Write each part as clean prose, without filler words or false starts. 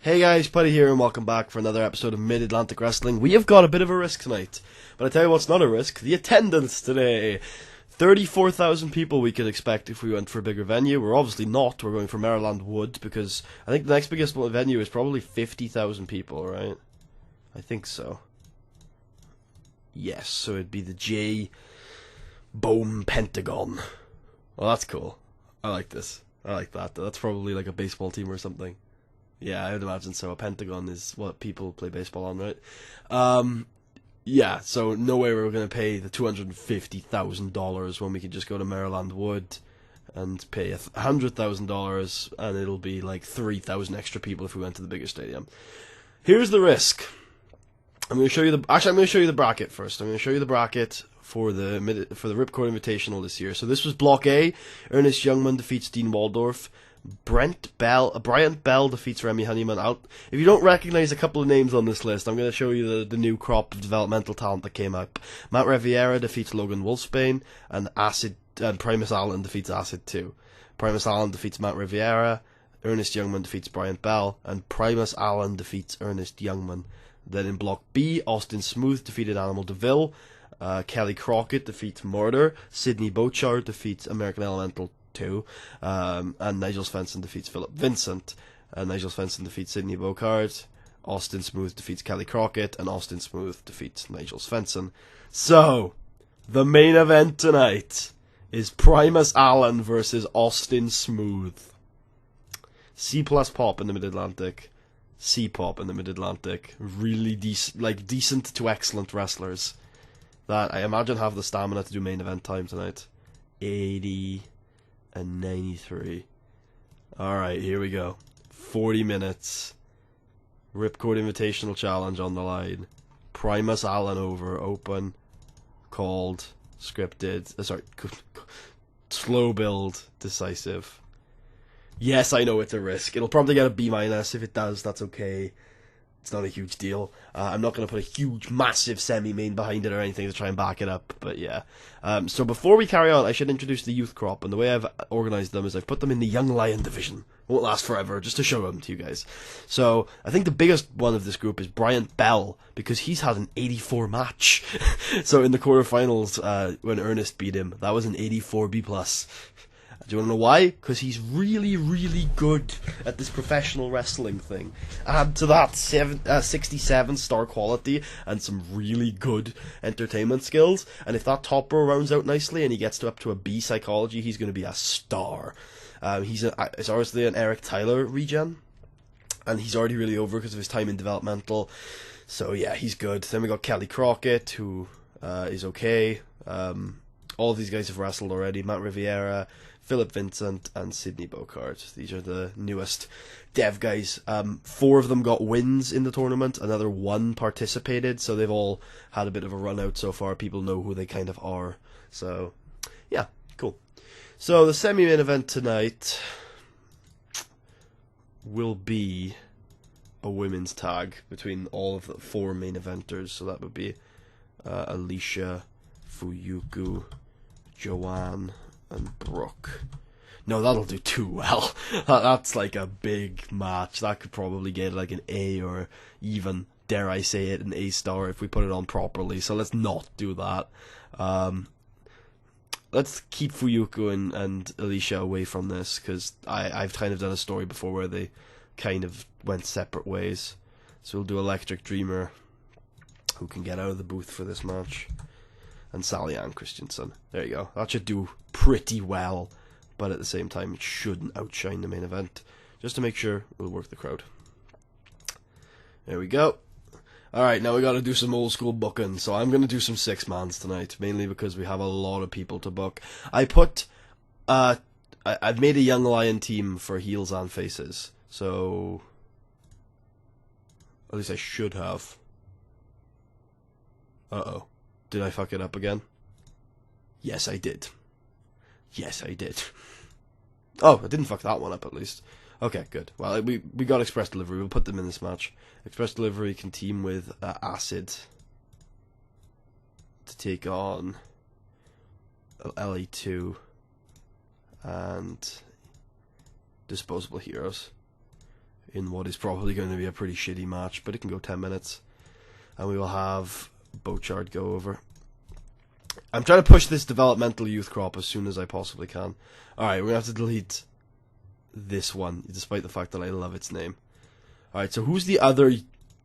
Hey guys, Putty here and welcome back for another episode of Mid-Atlantic Wrestling. We have got a bit of a risk tonight, but I tell you what's not a risk, the attendance today. 34,000 people we could expect if we went for a bigger venue. We're obviously not, we're going for Maryland Wood because I think the next biggest venue is probably 50,000 people, right? I think so. Yes, so it'd be the J. Bohm Pentagon. Well, that's cool. I like this. I like that. That's probably like a baseball team or something. Yeah, I would imagine so. A pentagon is what people play baseball on, right? Yeah, so no way we're going to pay the $250,000 when we could just go to Maryland Wood and pay $100,000 and it'll be like 3,000 extra people if we went to the bigger stadium. Here's the risk. I'm going to show you the bracket first. I'm going to show you the bracket for the Ripcord Invitational this year. So this was Block A. Ernest Youngman defeats Dean Waldorf. Bryant Bell defeats Remy Honeyman. If you don't recognize a couple of names on this list, I'm going to show you the new crop of developmental talent that came up. Matt Riviera defeats Logan Wolfsbane, and Primus Allen defeats Acid 2. Primus Allen defeats Matt Riviera, Ernest Youngman defeats Bryant Bell, and Primus Allen defeats Ernest Youngman. Then in Block B, Austin Smooth defeated Animal DeVille, Kelly Crockett defeats Murder, Sidney Bochard defeats American Elemental 2, and Nigel Svensson defeats Philip Vincent. Nigel Svensson defeats Sidney Bocard, Austin Smooth defeats Kelly Crockett, and Austin Smooth defeats Nigel Svensson. So, the main event tonight is Primus Allen versus Austin Smooth. C+ pop in the Mid-Atlantic. C-pop in the Mid-Atlantic. Really decent to excellent wrestlers that I imagine have the stamina to do main event time tonight. 80 and 93. Alright, here we go. 40 minutes. Ripcord Invitational Challenge on the line. Primus Allen over. Open. Called. Scripted. Slow build. Decisive. Yes, I know it's a risk. It'll probably get a B-. If it does, that's okay. It's not a huge deal. I'm not going to put a huge, massive semi-main behind it or anything to try and back it up, but yeah. So before we carry on, I should introduce the youth crop, and the way I've organised them is I've put them in the Young Lion division. Won't last forever, just to show them to you guys. So, I think the biggest one of this group is Bryant Bell, because he's had an 84 match. So in the quarterfinals, when Ernest beat him, that was an 84 B+. Do you want to know why? Because he's really, really good at this professional wrestling thing. Add to that 67 star quality and some really good entertainment skills, and if that top row rounds out nicely and he gets up to a B psychology, he's going to be a star. It's obviously an Eric Tyler regen, and he's already really over because of his time in developmental. So yeah, he's good. Then we got Kelly Crockett, who is okay. All of these guys have wrestled already. Matt Riviera, Philip Vincent, and Sidney Bocard. These are the newest dev guys. 4 of them got wins in the tournament. Another 1 participated, so they've all had a bit of a run out so far. People know who they kind of are. So, yeah, cool. So, the semi-main event tonight will be a women's tag between all of the 4 main eventers. So that would be Alicia, Fuyuku, Joanne, and Brooke. No, that'll do too well. That's like a big match. That could probably get like an A, or even, dare I say it, an A star if we put it on properly. So let's not do that. Let's keep Fuyuku and Alicia away from this, because I've kind of done a story before where they kind of went separate ways. So we'll do Electric Dreamer, who can get out of the booth for this match, and Sally Ann Christensen. There you go. That should do pretty well, but at the same time it shouldn't outshine the main event. Just to make sure we'll work the crowd. There we go. Alright, now we gotta do some old school booking, so I'm gonna do some 6-mans tonight, mainly because we have a lot of people to book. I've made a Young Lion team for heels and faces, so at least I should have. Uh-oh. Did I fuck it up again? Yes, I did. Yes, I did. Oh, I didn't fuck that one up at least. Okay, good. Well, we got Express Delivery. We'll put them in this match. Express Delivery can team with Acid to take on LA2 and Disposable Heroes. in what is probably going to be a pretty shitty match, but it can go 10 minutes. And we will have Bochard go over. I'm trying to push this developmental youth crop as soon as I possibly can. Alright, we're going to have to delete this one, despite the fact that I love its name. Alright, so who's the other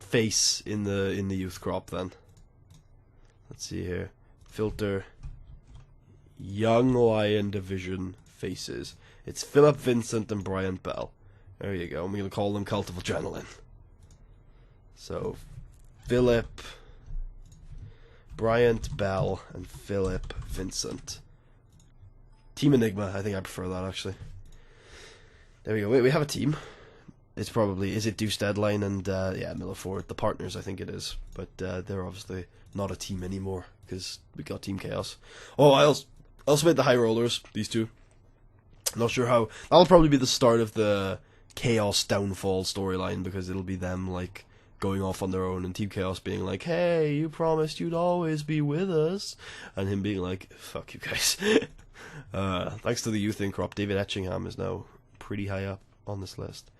face in the youth crop then? Let's see here. Filter. Young Lion Division faces. It's Philip Vincent and Bryant Bell. There you go. I'm going to call them Cult of Adrenaline. So, Philip, Bryant Bell, and Philip Vincent. Team Enigma. I think I prefer that, actually. There we go. Wait, we have a team. It's probably... Is it Deuce Deadline and, yeah, Miller Ford. The partners, I think it is. But they're obviously not a team anymore, because we got Team Chaos. Oh, I also made the High Rollers, these two. Not sure how... That'll probably be the start of the Chaos downfall storyline, because it'll be them, like, going off on their own, and Team Chaos being like, hey, you promised you'd always be with us. And him being like, fuck you guys. Thanks to the youth in crop, David Etchingham is now pretty high up on this list.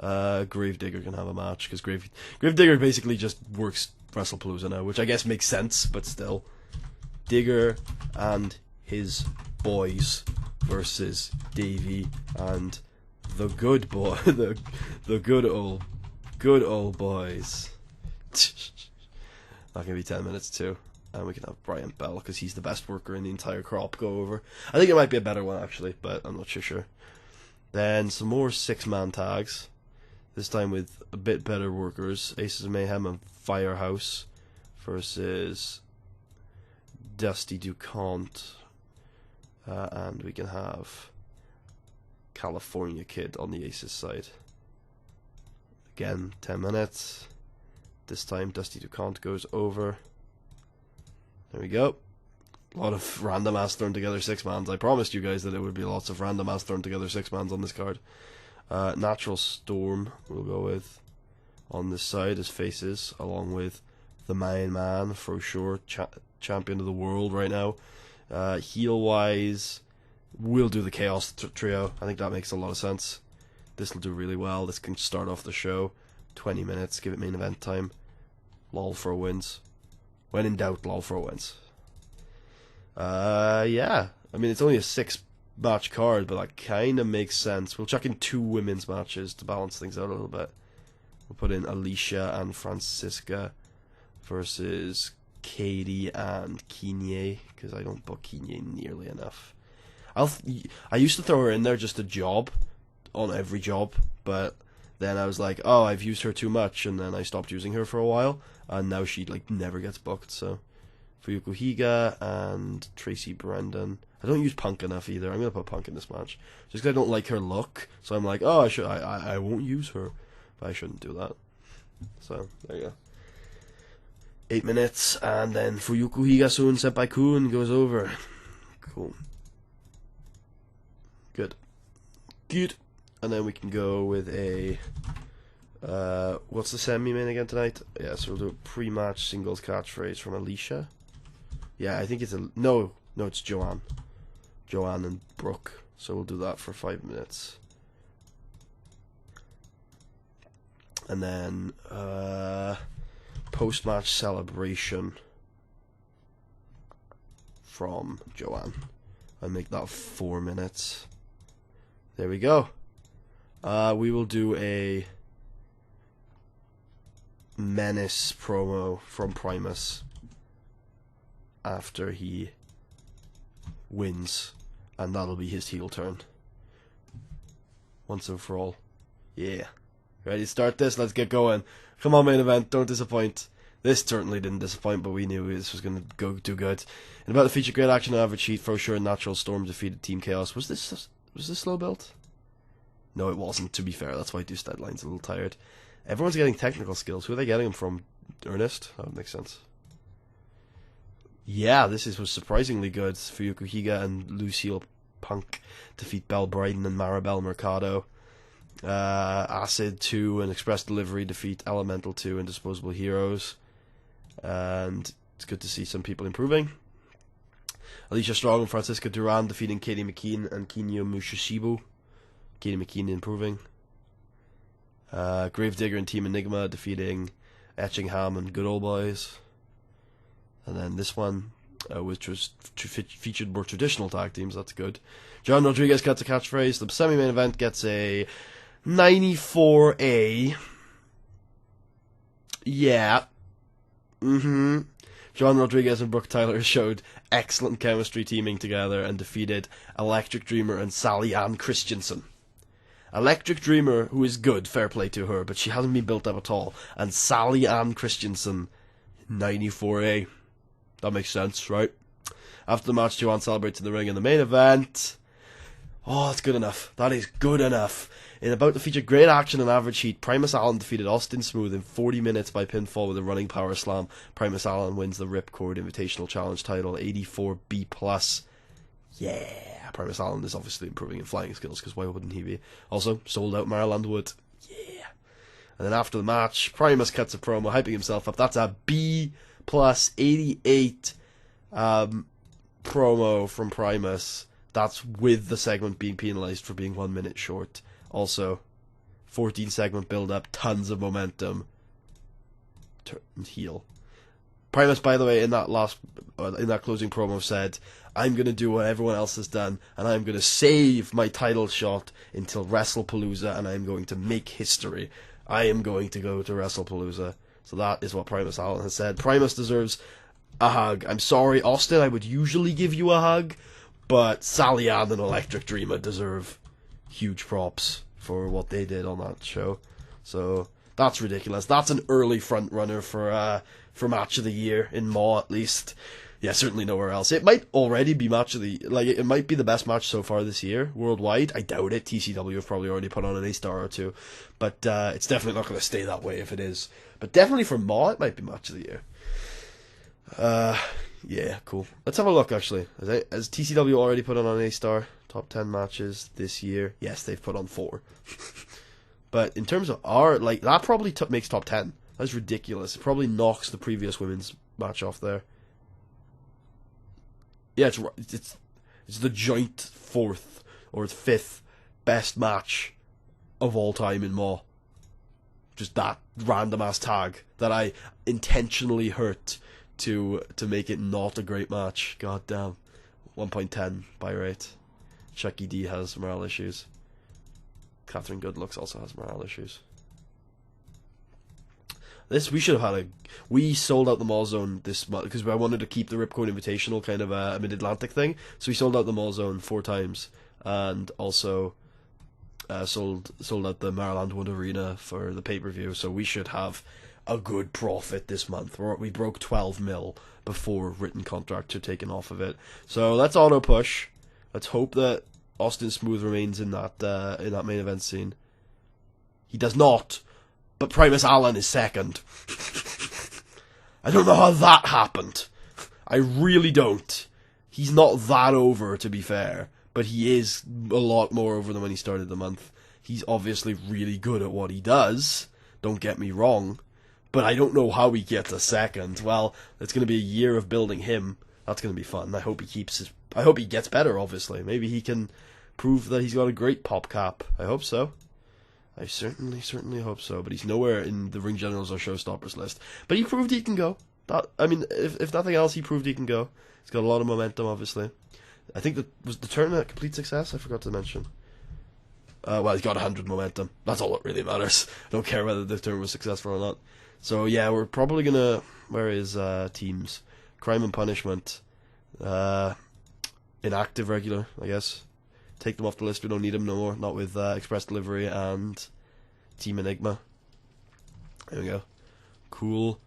Gravedigger can have a match, because Gravedigger basically just works WrestlePalooza now, which I guess makes sense, but still. Digger and his boys versus Davey and the good boy, the good old boys. That can be 10 minutes too. And we can have Bryant Bell, because he's the best worker in the entire crop, go over. I think it might be a better one, actually, but I'm not sure. Then some more 6-man tags. This time with a bit better workers. Aces of Mayhem and Firehouse versus Dusty DuCont. And we can have California Kid on the Aces side. Again, 10 minutes. This time Dusty DuCont goes over. There we go. A lot of random ass thrown together 6-mans. I promised you guys that there would be lots of random ass thrown together 6-mans on this card. Natural Storm we'll go with on this side as faces, along with the main man, for sure, champion of the world right now. Heel wise, we'll do the Chaos Trio. I think that makes a lot of sense. This will do really well. This can start off the show. 20 minutes, give it main event time. Lol for wins. When in doubt, lol for wins. Yeah. I mean, it's only a 6-match card, but that kind of makes sense. We'll chuck in 2 women's matches to balance things out a little bit. We'll put in Alicia and Francisca versus Katie and Kinye, because I don't book Kinye nearly enough. I used to throw her in there just a job, on every job, but then I was like, oh, I've used her too much, and then I stopped using her for a while, and now she like never gets booked. So Fuyuko Higa and Tracy Brendan. I don't use Punk enough either. I'm gonna put Punk in this match just because I don't like her look. So I'm like, oh, I won't use her, but I shouldn't do that. So there you go. 8 minutes, and then Fuyuko Higa-sun Senpai-kun goes over. Cool. Good. And then we can go with a what's the semi-main again tonight? Yeah, so we'll do a pre-match singles catchphrase from Alicia. Yeah, I think it's no, it's Joanne and Brooke. So we'll do that for 5 minutes. And then post-match celebration from Joanne. I'll make that 4 minutes. There we go. We will do a Menace promo from Primus after he wins, and that'll be his heel turn. Once and for all. Yeah. Ready to start this? Let's get going. Come on, main event, don't disappoint. This certainly didn't disappoint, but we knew this was going to go too good. In about the feature great action on average sheet, for sure Natural Storm defeated Team Chaos. Was this slow build? No, it wasn't, to be fair. That's why Deuce Deadline's a little tired. Everyone's getting technical skills. Who are they getting them from? Ernest? That would make sense. Yeah, was surprisingly good. Fuyuko Higa and Lucille Punk defeat Belle Bryden and Maribel Mercado. Acid 2 and Express Delivery defeat Elemental 2 and Disposable Heroes. And it's good to see some people improving. Alicia Strong and Francisca Duran defeating Katie McKean and Kinyo Mushishibu. Katie McKean improving. Gravedigger and Team Enigma defeating Etchingham and Good Old Boys. And then this one, which was featured more traditional tag teams, that's good. John Rodriguez gets a catchphrase. The semi-main event gets a 94A. Yeah. John Rodriguez and Brooke Tyler showed excellent chemistry teaming together and defeated Electric Dreamer and Sally Ann Christensen. Electric Dreamer, who is good, fair play to her, but she hasn't been built up at all. And Sally Ann Christensen, 94A. That makes sense, right? After the match, Joanne celebrates in the ring in the main event. Oh, that's good enough. That is good enough. In about to feature great action and average heat, Primus Allen defeated Austin Smooth in 40 minutes by pinfall with a running power slam. Primus Allen wins the Ripcord Invitational Challenge title, 84B+. Yeah, Primus Allen is obviously improving in flying skills, because why wouldn't he be? Also, sold out Maryland Wood. Yeah. And then after the match, Primus cuts a promo, hyping himself up. That's a B+88 promo from Primus. That's with the segment being penalised for being 1 minute short. Also, 14 segment build up, tons of momentum. Turned heel. Primus, by the way, in that closing promo said, "I'm gonna do what everyone else has done, and I'm gonna save my title shot until WrestlePalooza, and I'm going to make history. I am going to go to WrestlePalooza." So that is what Primus Allen has said. Primus deserves a hug. I'm sorry, Austin, I would usually give you a hug, but Sally Ann and Electric Dreamer deserve huge props for what they did on that show. So that's ridiculous. That's an early front runner for match of the year in Maw, at least. Yeah, certainly nowhere else. It might already be match of the it might be the best match so far this year worldwide. I doubt it. TCW have probably already put on an A-star or two, but it's definitely not going to stay that way if it is. But definitely for Maw, it might be match of the year. Yeah, cool. Let's have a look, actually. Has TCW already put on an A-star? Top 10 matches this year? Yes, they've put on 4. But in terms of that probably makes top 10. That's ridiculous. It probably knocks the previous women's match off there. Yeah, it's the joint 4th or 5th best match of all time in Maw. Just that random ass tag that I intentionally hurt to make it not a great match. God damn. 1.10 buy rate. Chucky D has morale issues. Catherine Goodlooks also has morale issues. We sold out the Mall Zone this month because I wanted to keep the Ripcord Invitational kind of a mid-Atlantic thing. So we sold out the Mall Zone 4 times, and also sold out the Maryland Wood Arena for the pay-per-view. So we should have a good profit this month. We broke 12 mil before written contracts are taken off of it. So let's auto push. Let's hope that Austin Smooth remains in that main event scene. He does not. But Primus Allen is second. I don't know how that happened. I really don't. He's not that over, to be fair. But he is a lot more over than when he started the month. He's obviously really good at what he does. Don't get me wrong. But I don't know how he gets a second. Well, it's going to be a year of building him. That's going to be fun. I hope he gets better, obviously. Maybe he can prove that he's got a great pop cap. I hope so. I certainly hope so, but he's nowhere in the Ring Generals or Showstoppers list. But he proved he can go. If nothing else, he proved he can go. He's got a lot of momentum, obviously. I think was the tournament a complete success? I forgot to mention. Well, he's got 100 momentum. That's all that really matters. I don't care whether the tournament was successful or not. So yeah, we're probably gonna. Where is teams? Crime and Punishment. Inactive regular, I guess. Take them off the list. We don't need them no more. Not with Express Delivery and Team Enigma. There we go. Cool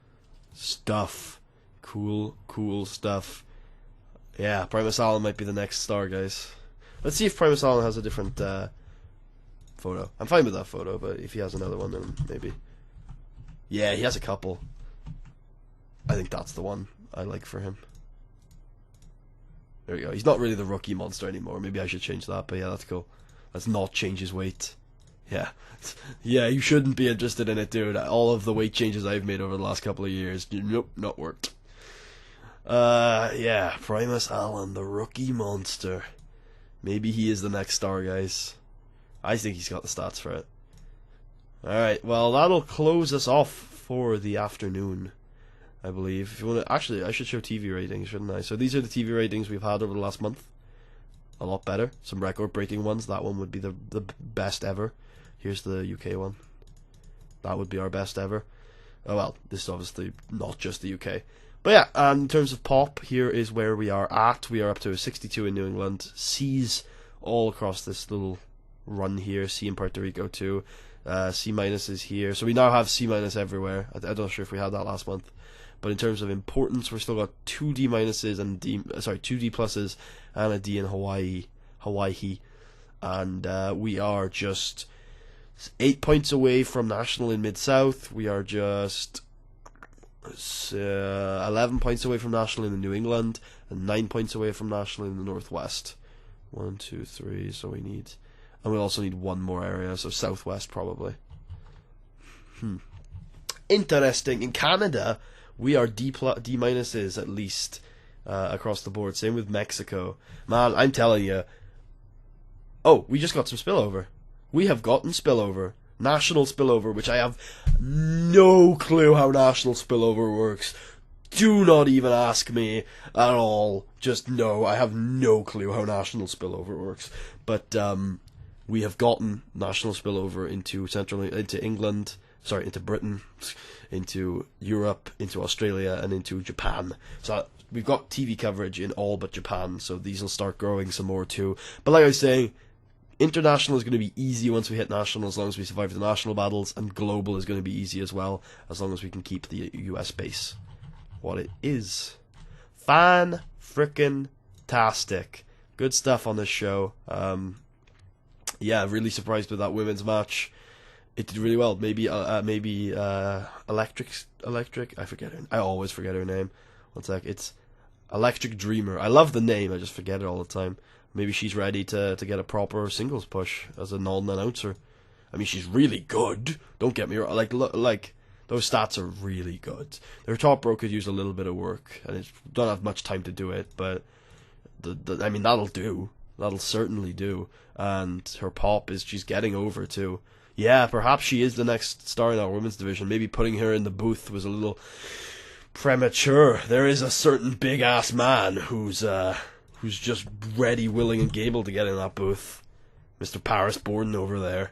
stuff. Cool stuff. Yeah, Primus Allen might be the next star, guys. Let's see if Primus Allen has a different photo. I'm fine with that photo, but if he has another one, then maybe. Yeah, he has a couple. I think that's the one I like for him. There we go. He's not really the rookie monster anymore. Maybe I should change that, but yeah, that's cool. Let's not change his weight. Yeah. Yeah, you shouldn't be interested in it, dude. All of the weight changes I've made over the last couple of years, nope, not worked. Yeah, Primus Allen, the rookie monster. Maybe he is the next star, guys. I think he's got the stats for it. Alright, well, that'll close us off for the afternoon, I believe. If you want to, actually, I should show TV ratings, shouldn't I? So these are the TV ratings we've had over the last month. A lot better. Some record-breaking ones. That one would be the best ever. Here's the UK one. That would be our best ever. Oh well, this is obviously not just the UK. But yeah, in terms of pop, here is where we are at. We are up to a 62 in New England. C's all across this little run here. C in Puerto Rico too. C minus is here. So we now have C minus everywhere. I'm not sure if we had that last month. But in terms of importance, we're still got 2 D minuses and 2 D pluses and a D in Hawaii. And we are just 8 points away from national in Mid-South. We are just 11 points away from national in the New England and 9 points away from national in the Northwest. 1, 2, 3. So we need, and we also need one more area. So Southwest probably. Interesting. In Canada, we are D minuses at least across the board. Same with Mexico. Man, I'm telling you. Oh, we just got some spillover. We have gotten spillover. National spillover, which I have no clue how national spillover works. Do not even ask me at all. Just know I have no clue how national spillover works. But we have gotten national spillover into England, into Britain, into Europe, into Australia, and into Japan. So we've got TV coverage in all but Japan, so these will start growing some more too. But like I was saying, international is going to be easy once we hit national, as long as we survive the national battles, and global is going to be easy as well, as long as we can keep the US base what it is. Fan-frickin-tastic. Good stuff on this show. Yeah, really surprised with that women's match. It did really well. Maybe Electric. I forget her. I always forget her name. One sec. It's Electric Dreamer. I love the name. I just forget it all the time. Maybe she's ready to get a proper singles push as a non-announcer. I mean, she's really good. Don't get me wrong. Like those stats are really good. Their top row could use a little bit of work, and it don't have much time to do it. But I mean, that'll do. That'll certainly do. And her pop she's getting over too. Yeah, perhaps she is the next star in our women's division. Maybe putting her in the booth was a little premature. There is a certain big ass man who's just ready, willing, and able to get in that booth. Mr. Paris Borden over there.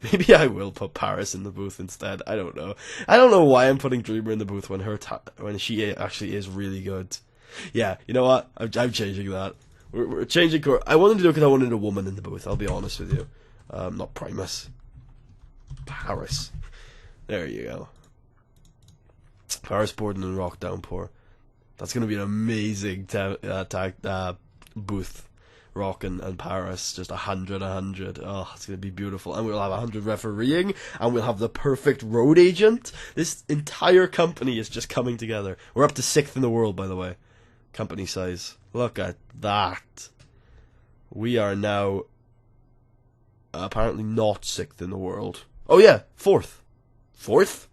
Maybe I will put Paris in the booth instead. I don't know. I don't know why I'm putting Dreamer in the booth when when she actually is really good. Yeah, you know what? I'm changing that. We're changing course. I wanted to do it because I wanted a woman in the booth. I'll be honest with you. Not Primus. Paris. There you go. Paris Borden and Rock Downpour. That's going to be an amazing booth. Rock and Paris, just 100. Oh, it's going to be beautiful. And we'll have 100 refereeing, and we'll have the perfect road agent. This entire company is just coming together. We're up to 6th in the world, by the way. Company size. Look at that. We are now apparently not 6th in the world. Oh yeah, 4th. 4th?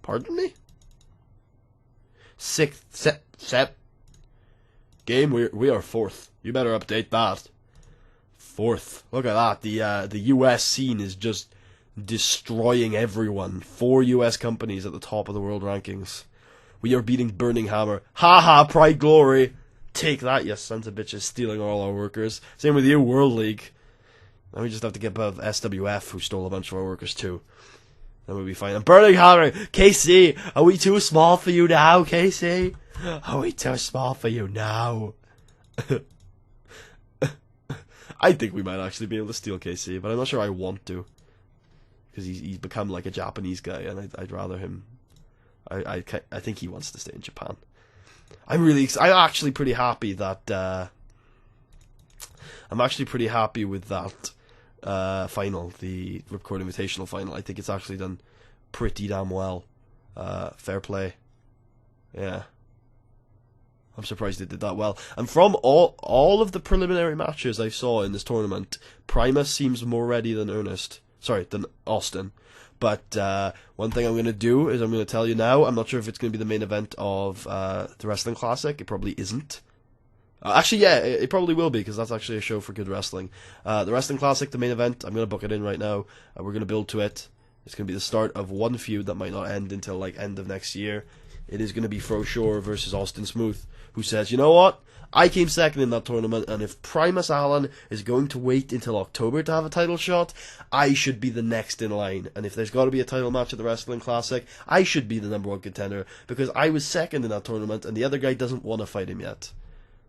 Pardon me? 6th. Set. Game, we are 4th. You better update that. 4th. Look at that. The US scene is just destroying everyone. 4 US companies at the top of the world rankings. We are beating Burning Hammer. Haha, Pride Glory. Take that, you sons of bitches, stealing all our workers. Same with you, World League. Now we just have to get above SWF, who stole a bunch of our workers too. Then we'll be fine. And Burning Hammer, KC, are we too small for you now, KC? Are we too small for you now? I think we might actually be able to steal KC, but I'm not sure I want to. Because he's become like a Japanese guy, and I'd rather him... I think he wants to stay in Japan. I'm actually pretty happy that... I'm actually pretty happy with that final, the Ripcord Invitational final. I think it's actually done pretty damn well. Fair play. Yeah. I'm surprised it did that well. And from all of the preliminary matches I saw in this tournament, Primus seems more ready than than Austin. But one thing I'm going to do is I'm going to tell you now, I'm not sure if it's going to be the main event of the Wrestling Classic. It probably isn't. Actually, yeah, it probably will be, because that's actually a show for good wrestling. The Wrestling Classic, the main event, I'm going to book it in right now. We're going to build to it. It's going to be the start of one feud that might not end until like end of next year. It is going to be Froshore versus Austin Smooth, who says, you know what? I came second in that tournament, and if Primus Allen is going to wait until October to have a title shot, I should be the next in line. And if there's got to be a title match at the Wrestling Classic, I should be the #1 contender, because I was second in that tournament, and the other guy doesn't want to fight him yet.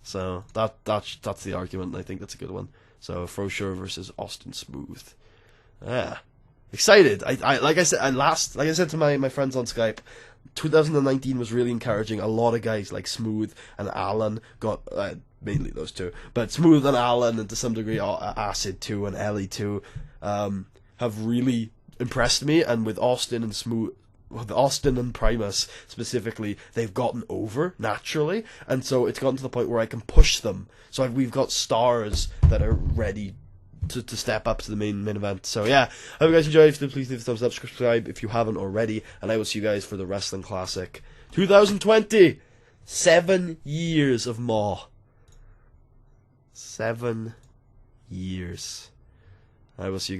So that's the argument, and I think that's a good one. So Froshore versus Austin Smooth. Yeah, excited. I like I said to my friends on Skype, 2019 was really encouraging. A lot of guys like Smooth and Allen got, mainly those two, but Smooth and Allen, and to some degree Acid 2 and Ellie 2, have really impressed me. And with Austin and Primus specifically, they've gotten over naturally, and so it's gotten to the point where I can push them. So we've got stars that are ready to step up to the main event. So yeah, I hope you guys enjoyed. If you did, please leave a thumbs up, subscribe if you haven't already, and I will see you guys for the Wrestling Classic 2020. 7 years of Maw. 7 years. I will see you